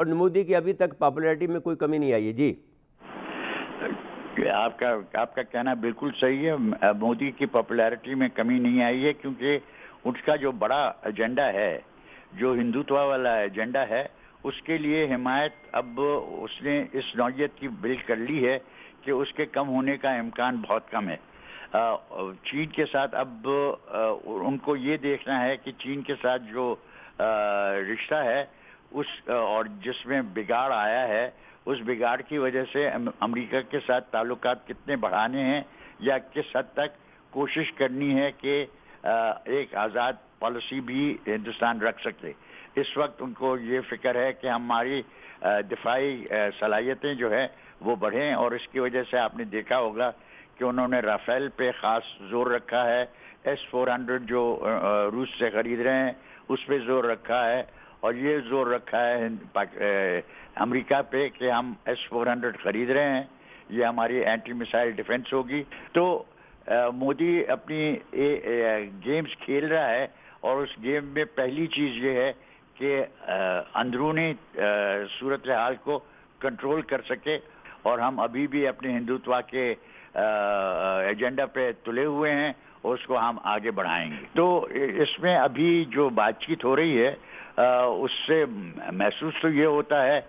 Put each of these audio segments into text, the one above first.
اور مودی کی ابھی تک پاپولیرٹی میں کوئی کمی نہیں آئی ہے. جی آپ کا کہنا بالکل صحیح ہے. مودی کی پاپولیرٹی میں کمی نہیں آئی ہے کیونکہ اس کا جو بڑا ایجنڈا ہے، جو ہندوتوا والا ایجنڈا ہے، اس کے لیے حمایت اب اس نے اس نوعیت کی بلڈ کر لی ہے کہ اس کے کم ہونے کا امکان بہت کم ہے. چین کے ساتھ اب ان کو یہ دیکھنا ہے کہ چین کے ساتھ جو رشتہ ہے اس اور جس میں بگاڑ آیا ہے، اس بگاڑ کی وجہ سے امریکہ کے ساتھ تعلقات کتنے بڑھانے ہیں یا کس حد تک کوشش کرنی ہے کہ ایک آزاد پالیسی بھی ہندوستان رکھ سکے. اس وقت ان کو یہ فکر ہے کہ ہماری دفاعی صلاحیتیں جو ہے وہ بڑھیں، اور اس کی وجہ سے آپ نے دیکھا ہوگا کہ انہوں نے رافیل پہ خاص زور رکھا ہے. S-400 جو روس سے خرید رہے ہیں اس پہ زور رکھا ہے، اور یہ زور رکھا ہے امریکہ پہ کہ ہم S-400 خرید رہے ہیں، یہ ہماری اینٹی میسائل ڈیفنس ہوگی. تو مودی اپنی گیمز کھیل رہا ہے، اور اس گیم میں پہلی چیز یہ ہے کہ اندرونی صورتحال کو کنٹرول کر سکے، اور ہم ابھی بھی اپنے ہندوتوا کے ایجنڈا پہ تلے ہوئے ہیں اور اس کو ہم آگے بڑھائیں گے. تو اس میں ابھی جو بات چیت ہو رہی ہے اس سے محسوس تو یہ ہوتا ہے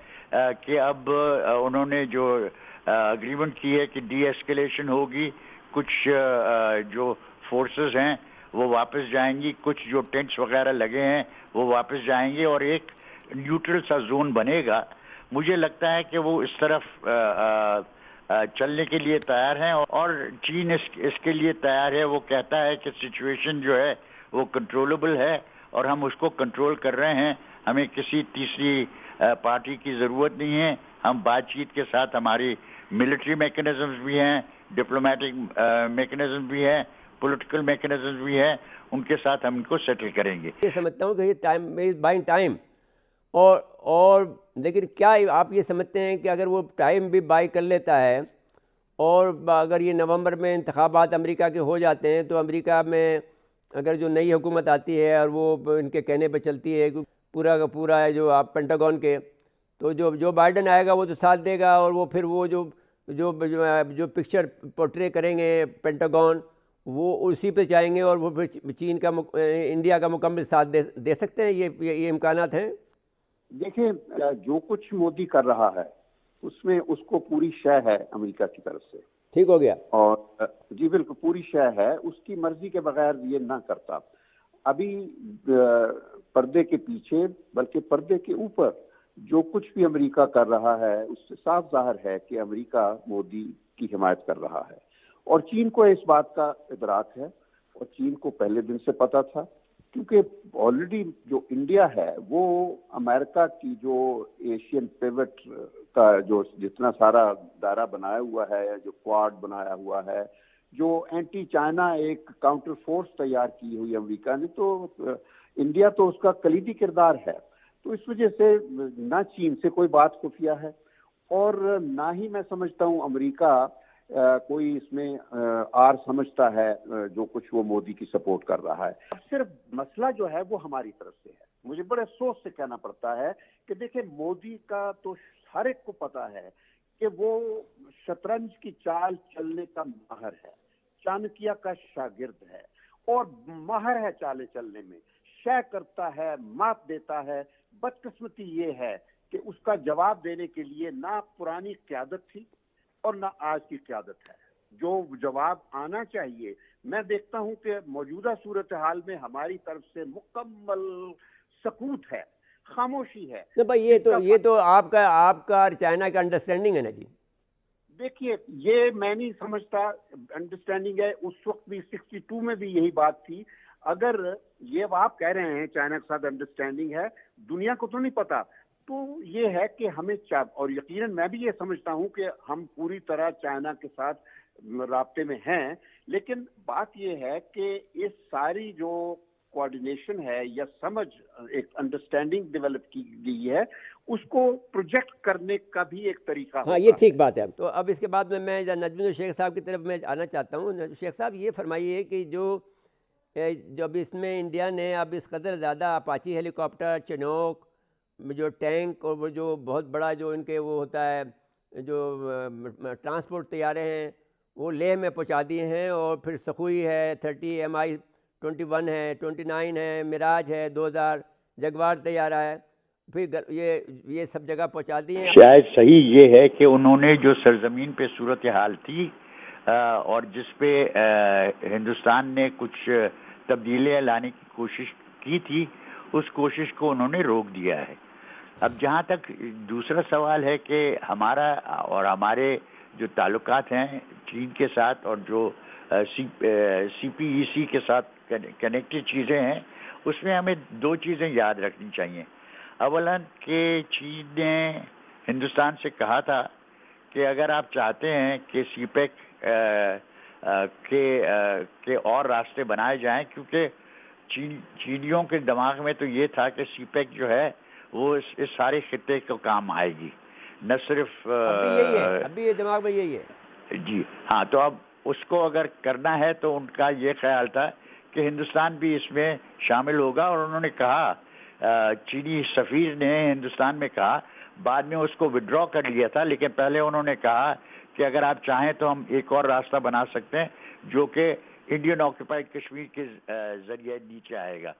کہ اب انہوں نے جو اگریمنٹ کی ہے کہ ڈی ایسکیلیشن ہوگی، کچھ جو فورسز ہیں وہ واپس جائیں گی، کچھ جو ٹینٹس وغیرہ لگے ہیں وہ واپس جائیں گے، اور ایک نیوٹرل سا زون بنے گا. مجھے لگتا ہے کہ وہ اس طرف چلنے کے لیے تیار ہیں، اور چین اس کے لیے تیار ہے. وہ کہتا ہے کہ سچویشن جو ہے وہ کنٹرولبل ہے اور ہم اس کو کنٹرول کر رہے ہیں، ہمیں کسی تیسری پارٹی کی ضرورت نہیں ہے. ہم بات چیت کے ساتھ ہماری ملٹری میکنزمز بھی ہیں، ڈپلومیٹک میکنزم بھی ہیں، پولیٹیکل میکنزم بھی ہیں، ان کے ساتھ ہم ان کو سیٹل کریں گے. یہ سمجھتا ہوں کہ یہ ٹائم از بائنگ ٹائم، اور لیکن کیا آپ یہ سمجھتے ہیں کہ اگر وہ ٹائم بھی بائی کر لیتا ہے، اور اگر یہ نومبر میں انتخابات امریکہ کے ہو جاتے ہیں، تو امریکہ میں اگر جو نئی حکومت آتی ہے اور وہ ان کے کہنے پہ چلتی ہے، پورا کا پورا ہے جو آپ پینٹاگون کے، تو جو بائیڈن آئے گا وہ تو ساتھ دے گا، اور وہ پھر وہ جو پکچر پورٹرے کریں گے پینٹاگون، وہ اسی پہ جائیں گے، اور وہ پھر چین کا انڈیا کا مکمل ساتھ دے سکتے ہیں. یہ امکانات ہیں. دیکھیں، جو کچھ مودی کر رہا ہے اس میں اس کو پوری شے ہے امریکہ کی طرف سے. ٹھیک ہو گیا. اور جی بالکل پوری شے ہے، اس کی مرضی کے بغیر یہ نہ کرتا. ابھی پردے کے پیچھے بلکہ پردے کے اوپر جو کچھ بھی امریکہ کر رہا ہے اس سے صاف ظاہر ہے کہ امریکہ مودی کی حمایت کر رہا ہے، اور چین کو اس بات کا ادراک ہے، اور چین کو پہلے دن سے پتا تھا، کیونکہ آلریڈی جو انڈیا ہے وہ امریکہ کی جو ایشین پیوٹ کا جو جتنا سارا دائرہ بنایا ہوا ہے، جو کوارڈ بنایا ہوا ہے، جو اینٹی چائنا ایک کاؤنٹر فورس تیار کی ہوئی امریکہ نے، تو انڈیا تو اس کا کلیدی کردار ہے. تو اس وجہ سے نہ چین سے کوئی بات خفیہ ہے، اور نہ ہی میں سمجھتا ہوں امریکہ کوئی اس میں آر سمجھتا ہے جو کچھ وہ مودی کی سپورٹ کر رہا ہے. اب صرف مسئلہ جو ہے وہ ہماری طرف سے ہے. مجھے بڑے افسوس سے کہنا پڑتا ہے کہ دیکھیں، مودی کا تو ہر ایک کو پتا ہے کہ وہ شطرنج کی چال چلنے کا ماہر ہے، چانکیہ کا شاگرد ہے، اور ماہر ہے چالیں چلنے میں، شے کرتا ہے، مات دیتا ہے. بدقسمتی یہ ہے کہ اس کا جواب دینے کے لیے نہ پرانی قیادت تھی اور نہ آج کی قیادت ہے. جو جواب آنا چاہیے، میں دیکھتا ہوں کہ موجودہ صورتحال میں ہماری طرف سے مکمل سکوت ہے، خاموشی ہے. بھائی یہ تو آپ کا اور چائنا کا انڈرسٹینڈنگ ہے نا جی. دیکھیے، یہ میں نہیں سمجھتا انڈرسٹینڈنگ ہے. اس وقت بھی 62 میں بھی یہی بات تھی. اگر یہ آپ کہہ رہے ہیں چائنا کے ساتھ انڈرسٹینڈنگ ہے، دنیا کو تو نہیں پتا. تو یہ ہے کہ ہمیں اور یقیناً میں بھی یہ سمجھتا ہوں کہ ہم پوری طرح چائنا کے ساتھ رابطے میں ہیں، لیکن بات یہ ہے کہ اس ساری جو کوارڈینیشن ہے یا سمجھ ایک انڈرسٹینڈنگ ڈیولپ کی گئی ہے، اس کو پروجیکٹ کرنے کا بھی ایک طریقہ ہوتا ہے. ہاں، یہ ٹھیک بات ہے. تو اب اس کے بعد میں نجم الشیخ صاحب کی طرف میں آنا چاہتا ہوں. شیخ صاحب یہ فرمائیے کہ جب اس میں انڈیا نے اب اس قدر زیادہ اپاچی ہیلی کاپٹر، چنوک، جو ٹینک اور وہ جو بہت بڑا جو ان کے وہ ہوتا ہے جو ٹرانسپورٹ طیارے ہیں وہ لیہ میں پہنچا دیے ہیں، اور پھر سخوئی ہے 30 MI-21 ہے، 29 ہے، میراج ہے 2000، جگوار طیارہ ہے، پھر یہ سب جگہ پہنچا دیے ہیں۔ شاید صحیح یہ ہے کہ انہوں نے جو سرزمین پہ صورتحال تھی اور جس پہ ہندوستان نے کچھ تبدیلیاں لانے کی کوشش کی تھی، اس کوشش کو انہوں نے روک دیا ہے۔ اب جہاں تک دوسرا سوال ہے کہ ہمارا اور ہمارے جو تعلقات ہیں چین کے ساتھ اور جو سی پی ای سی کے ساتھ کنیکٹڈ چیزیں ہیں، اس میں ہمیں دو چیزیں یاد رکھنی چاہیے۔ اولاً کہ چین نے ہندوستان سے کہا تھا کہ اگر آپ چاہتے ہیں کہ سی پیک کے اور راستے بنائے جائیں، کیونکہ چینیوں کے دماغ میں تو یہ تھا کہ سی پیک جو ہے وہ اس سارے خطے کو کام آئے گی، نہ صرف ابھی یہ دماغ میں یہی ہے۔ جی ہاں، تو اب اس کو اگر کرنا ہے تو ان کا یہ خیال تھا کہ ہندوستان بھی اس میں شامل ہوگا، اور انہوں نے کہا، چینی سفیر نے ہندوستان میں کہا، بعد میں اس کو وڈرا کر لیا تھا، لیکن پہلے انہوں نے کہا کہ اگر آپ چاہیں تو ہم ایک اور راستہ بنا سکتے ہیں جو کہ انڈین آکوپائڈ کشمیر کے ذریعے نیچے آئے گا۔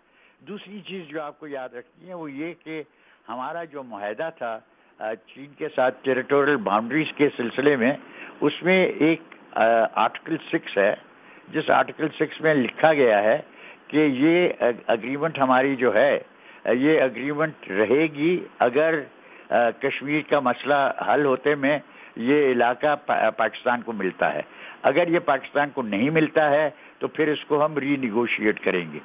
دوسری چیز جو آپ کو یاد رکھنی ہے وہ یہ کہ ہمارا جو معاہدہ تھا چین کے ساتھ ٹیریٹوریل باؤنڈریز کے سلسلے میں، اس میں ایک آرٹیکل 6 ہے، جس آرٹیکل 6 میں لکھا گیا ہے کہ یہ اگریمنٹ ہماری جو ہے یہ اگریمنٹ رہے گی اگر کشمیر کا مسئلہ حل ہوتے میں یہ علاقہ پاکستان کو ملتا ہے۔ اگر یہ پاکستان کو نہیں ملتا ہے تو پھر اس کو ہم ری نیگوشیٹ کریں گے۔